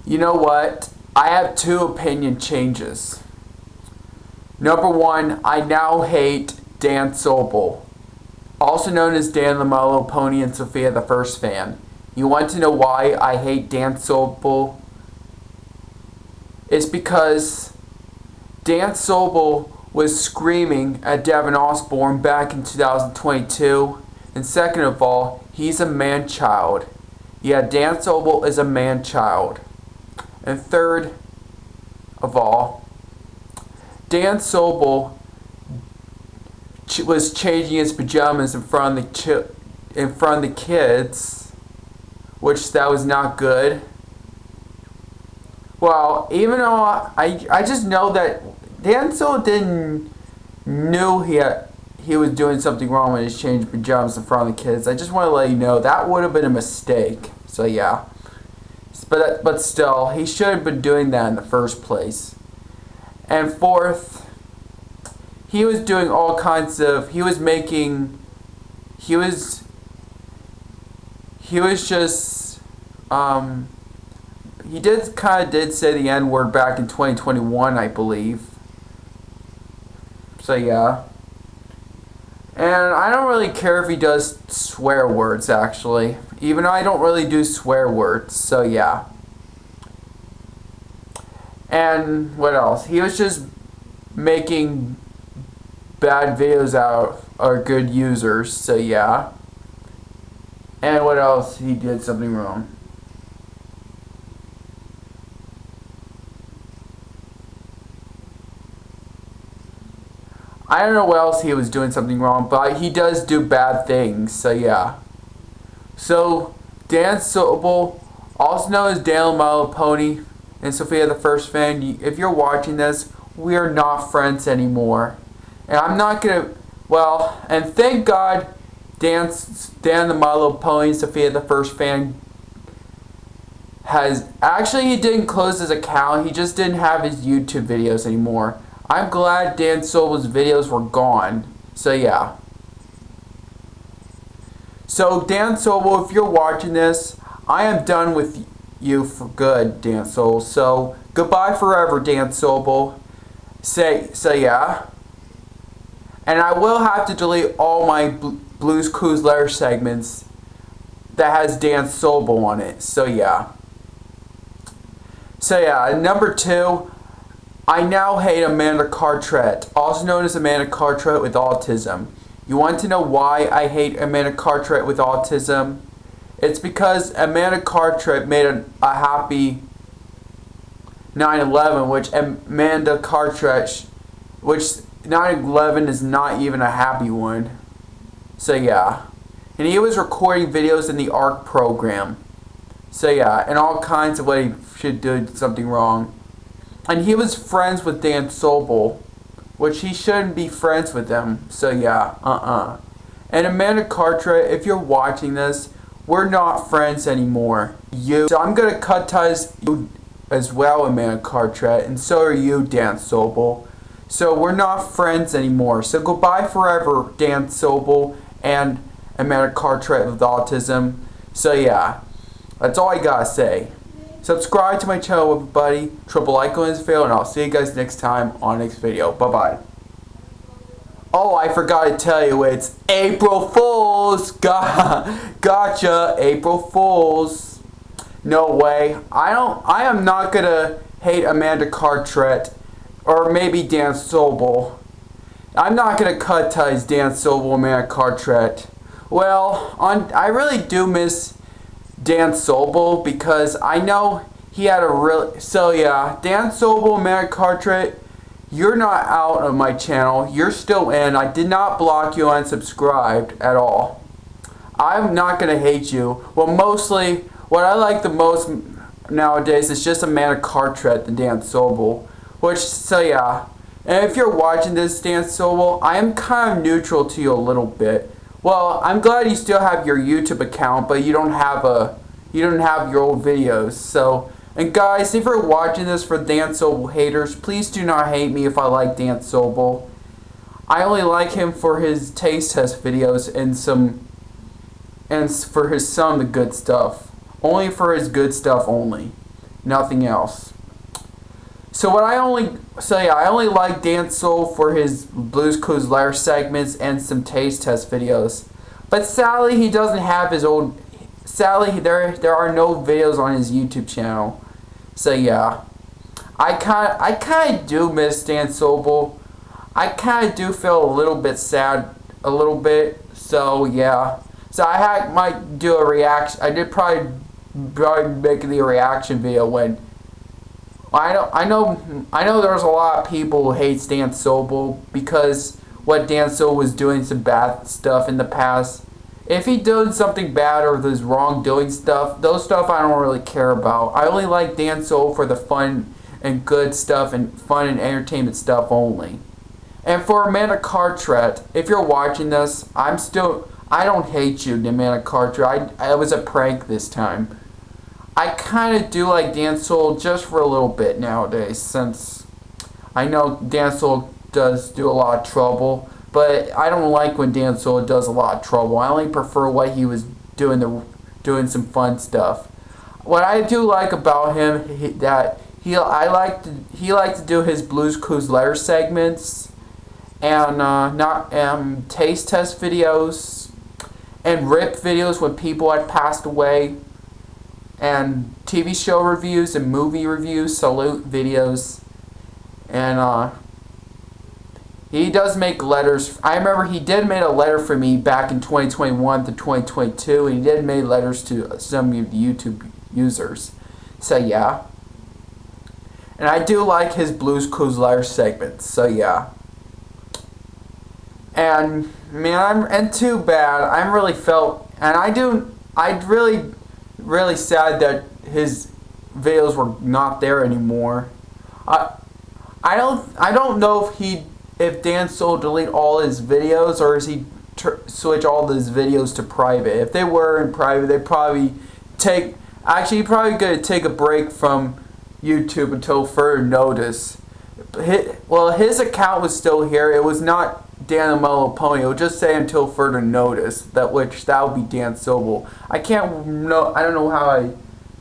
You know what? I have two opinion changes. Number one, I now hate Dan Sobel, also known as Dan the My Little Pony and Sophia the First Fan. You want to know why I hate Dan Sobel? It's because Dan Sobel was screaming at Devin Osborne back in 2022. And second of all, he's a man-child. Yeah, Dan Sobel is a man-child. And third of all, Dan Sobel was changing his pajamas in front of the kids, which that was not good. Well, even though I just know that Dan Sobel knew he was doing something wrong when he changed pajamas in front of the kids. I just want to let you know that would have been a mistake. So yeah. But still, he should have been doing that in the first place. And fourth, he was doing all kinds of, he was just, he did say the N-word back in 2021, I believe. So yeah. And I don't really care if he does swear words, actually. Even though I don't really do swear words, so yeah. And what else? He was just making bad videos out of good users, so yeah. And what else? He did something wrong. I don't know what else he was doing something wrong, but he does do bad things, so yeah. So, Dan Sobel, also known as Dan My Little Pony and Sophia the First Fan, if you're watching this, we are not friends anymore. And I'm not gonna, and thank God Dan the My Little Pony and Sophia the First Fan he didn't close his account, he just didn't have his YouTube videos anymore. I'm glad Dan Sobel's videos were gone. So yeah. So Dan Sobel, if you're watching this, I am done with you for good, Dan Sobel. So goodbye forever, Dan Sobel. So yeah. And I will have to delete all my Blues Clues letter segments that has Dan Sobel on it. So yeah. So yeah, and number two, I now hate Amanda Cartwright, also known as Amanda Cartwright with autism. You want to know why I hate Amanda Cartwright with autism? It's because Amanda Cartwright made a happy 9/11, which 9/11 is not even a happy one. So yeah. And he was recording videos in the ARC program. So yeah, and all kinds of ways he should do something wrong. And he was friends with Dan Sobel, which he shouldn't be friends with him. So yeah, And Amanda Cartwright, if you're watching this, we're not friends anymore. So I'm gonna cut ties you as well, Amanda Cartwright, and so are you, Dan Sobel. So we're not friends anymore. So goodbye forever, Dan Sobel and Amanda Cartwright with autism. So yeah, that's all I gotta say. Subscribe to my channel, everybody. Triple like on this video, and I'll see you guys next time on the next video. Bye-bye. Oh, I forgot to tell you, it's April Fools. Gotcha, April Fools. No way. I am not gonna hate Amanda Cartwright or maybe Dan Sobel. I'm not gonna cut ties Dan Sobel, Amanda Cartwright. Well, I really do miss Dan Sobel because I know he had a real. So yeah, Dan Sobel, Amanda Cartwright, you're not out of my channel. You're still in. I did not block you unsubscribed at all. I'm not gonna hate you. Well, mostly what I like the most nowadays is just Amanda Cartwright than Dan Sobel. So yeah. And if you're watching this, Dan Sobel, I am kind of neutral to you a little bit. Well, I'm glad you still have your YouTube account, but you don't have your old videos. So, and guys, if you're watching this for Dan Sobel haters, please do not hate me if I like Dan Sobel. I only like him for his taste test videos and for some of the good stuff. Only for his good stuff only. nothing else. I only like Dan Soul for his Blues Clues Lair segments and some taste test videos. But sadly, he doesn't have his own. Sadly, there are no videos on his YouTube channel. So yeah, I kind of do miss Dan Sobel. I kind of do feel a little bit sad, a little bit. So yeah, so might do a reaction. I did probably make the reaction video when. I know there's a lot of people who hate Dan Sobel because what Dan Sobel was doing some bad stuff in the past. If he did something bad or there's wrongdoing stuff, those stuff I don't really care about. I only like Dan Sobel for the fun and good stuff and fun and entertainment stuff only. And for Amanda Cartwright, if you're watching this, I don't hate you, Amanda Cartwright. It was a prank this time. I kind of do like Dan Soul just for a little bit nowadays, since I know Dan Soul does do a lot of trouble, but I don't like when Dan Soul does a lot of trouble. I only prefer what he was doing some fun stuff. What I do like about him he liked to do his Blues Clues Lair segments and taste test videos and rip videos when people had passed away. And TV show reviews and movie reviews, salute videos, and he does make letters. I remember he did make a letter for me back in 2021 to 2022, and he did make letters to some of the YouTube users. So yeah, and I do like his Blues Clues Lair segments. So yeah, and man, and too bad. I'd really sad that his videos were not there anymore. I don't know if Dan Soul delete all his videos or is he switch all his videos to private. If they were in private, they'd probably he probably gonna take a break from YouTube until further notice. His account was still here. It was not Dan the Mellow Pony. It would just say until further notice. That would be Dan Sobel. I don't know how I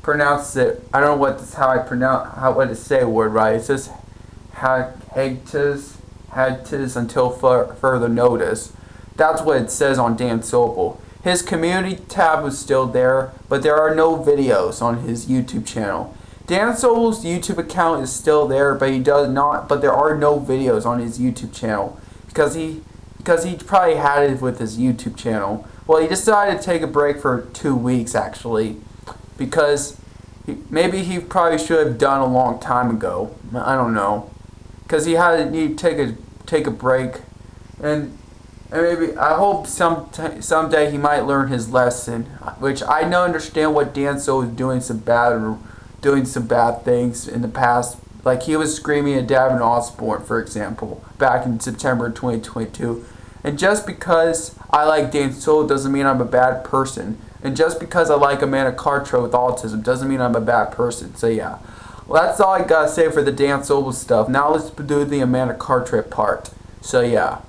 pronounce it. I don't know what to say a word right. It says Hagtis until further notice. That's what it says on Dan Sobel. His community tab was still there, but there are no videos on his YouTube channel. Dan Sobel's YouTube account is still there, but there are no videos on his YouTube channel. Because he probably had it with his YouTube channel. Well, he decided to take a break for 2 weeks actually, because maybe he probably should have done a long time ago. I don't know, because he to take a break, and maybe I hope someday he might learn his lesson. Which I don't understand what Dan Soul was doing some bad things in the past. Like he was screaming at Davin Osborne, for example, back in September 2022. And just because I like Dan Soul doesn't mean I'm a bad person. And just because I like Amanda Cartwright with autism doesn't mean I'm a bad person. So yeah. Well, that's all I gotta say for the Dan Soul stuff. Now let's do the Amanda Cartwright part. So yeah.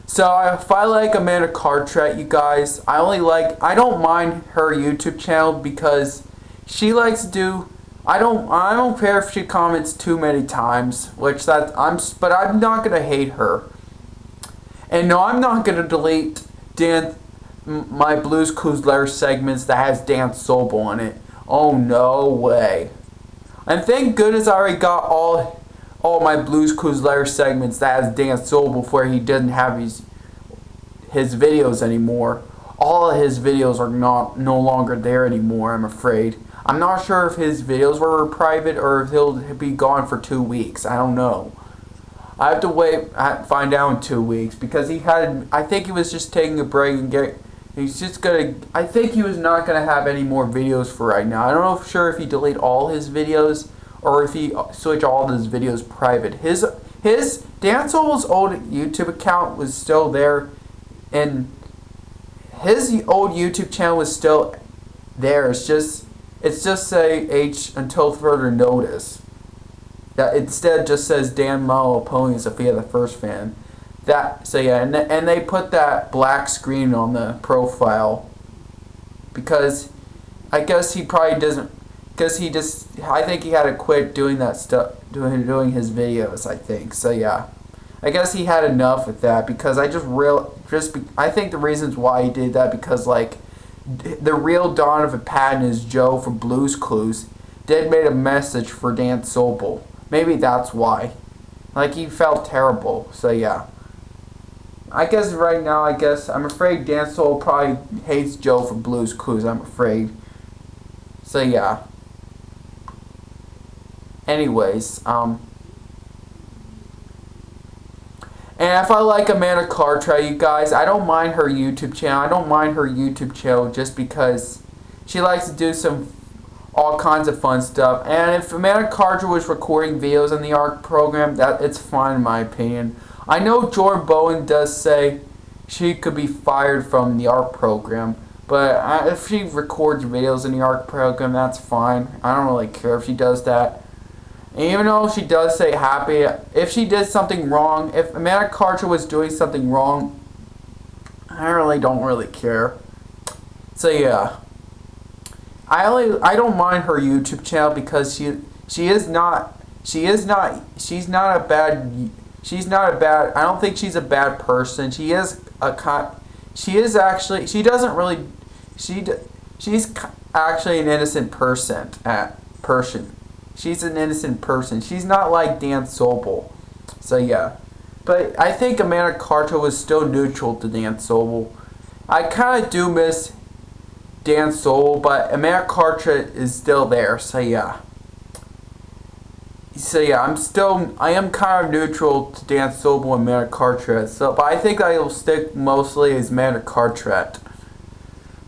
So if I like Amanda Cartwright, you guys, I don't mind her YouTube channel because she likes to do. I don't care if she comments too many times, but I'm not gonna hate her. And no, I'm not gonna delete my Blues Clues Lair segments that has Dan Sobel on it. Oh no way! And thank goodness I already got all my Blues Clues Lair segments that has Dan Sobel before he doesn't have his videos anymore. All of his videos are no longer there anymore, I'm afraid. I'm not sure if his videos were private or if he'll be gone for 2 weeks. I don't know. I have to find out in 2 weeks because I think he was just taking a break and I think he was not gonna have any more videos for right now. I don't know for sure if he delete all his videos or if he switch all of his videos private. His Dan Sobel's old YouTube account was still there, and his old YouTube channel was still there. It's just say H until further notice. That instead just says Dan Mellow Ponies if you're the first fan. So yeah, and they put that black screen on the profile because I guess he probably doesn't. because I think he had to quit doing that stuff, doing his videos, I think. So yeah, I guess he had enough with that, because I think the reasons why he did that, because like the real Donovan Patton is Joe from Blue's Clues did made a message for Dan Sobel. Maybe that's why. Like, he felt terrible. So yeah, I guess right now, I'm afraid Dan Sobel probably hates Joe from Blue's Clues, I'm afraid. So yeah. Anyways, and if I like Amanda Cartwright, you guys, I don't mind her YouTube channel. I don't mind her YouTube channel just because she likes to do all kinds of fun stuff. And if Amanda Cartwright was recording videos on the ARC program, it's fine in my opinion. I know Jordan Bowen does say she could be fired from the ARC program, but if she records videos in the ARC program, that's fine. I don't really care if she does that. And even though she does say happy, if she did something wrong, if Amanda Carter was doing something wrong, I really don't really care. So yeah, I don't mind her YouTube channel, because she's not a bad, I don't think she's a bad person. She's actually an innocent person. She's an innocent person. She's not like Dan Sobel. So yeah. But I think Amanda Carter was still neutral to Dan Sobel. I kind of do miss Dan Sobel, but Amanda Carter is still there. So yeah. I am kind of neutral to Dan Sobel and Amanda Cartwright. But I think I will stick mostly as Amanda Cartwright.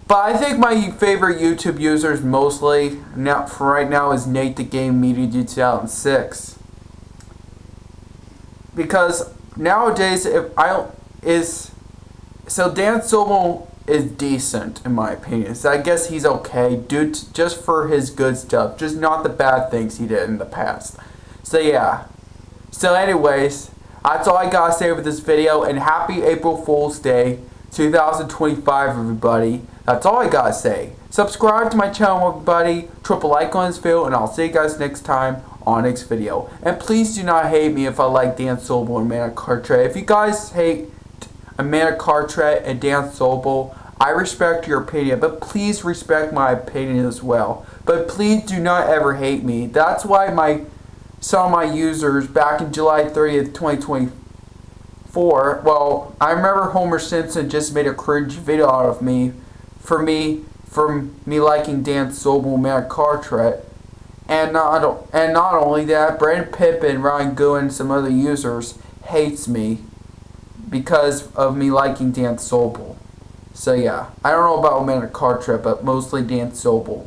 But I think my favorite YouTube users mostly for right now is Nate the Game Media 2006. Because nowadays Dan Sobel is decent in my opinion. So I guess he's okay, just for his good stuff, just not the bad things he did in the past. So yeah. So anyways, that's all I gotta say with this video, and happy April Fool's Day 2025, everybody. That's all I gotta say. Subscribe to my channel, everybody. Triple like on this video, and I'll see you guys next time on next video. And please do not hate me if I like Dan Sobel or Amanda Cartwright. If you guys hate Amanda Cartwright and Dan Sobel, I respect your opinion, but please respect my opinion as well. But please do not ever hate me. That's why some of my users back in July 30th, 2024, well, I remember Homer Simpson just made a cringe video out of me for me liking Dan Sobel, Amanda Cartwright, and not only that, Brandon Pippin, Ryan Gu, and some other users hates me because of me liking Dan Sobel. So yeah, I don't know about Amanda Cartwright, but mostly Dan Sobel.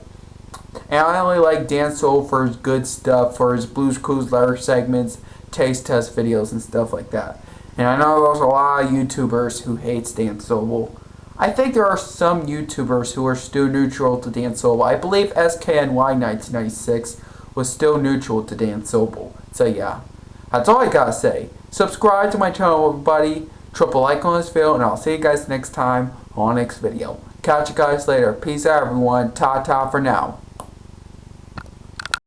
And I only like Dan Sobel for his good stuff, for his Blue's Clues letter segments, taste test videos, and stuff like that. And I know there's a lot of YouTubers who hates Dan Sobel. I think there are some YouTubers who are still neutral to Dan Sobel. I believe SKNY1996 was still neutral to Dan Sobel. So yeah, that's all I gotta say. Subscribe to my channel, everybody. Triple like on this video, and I'll see you guys next time on next video. Catch you guys later. Peace out, everyone. Ta-ta for now.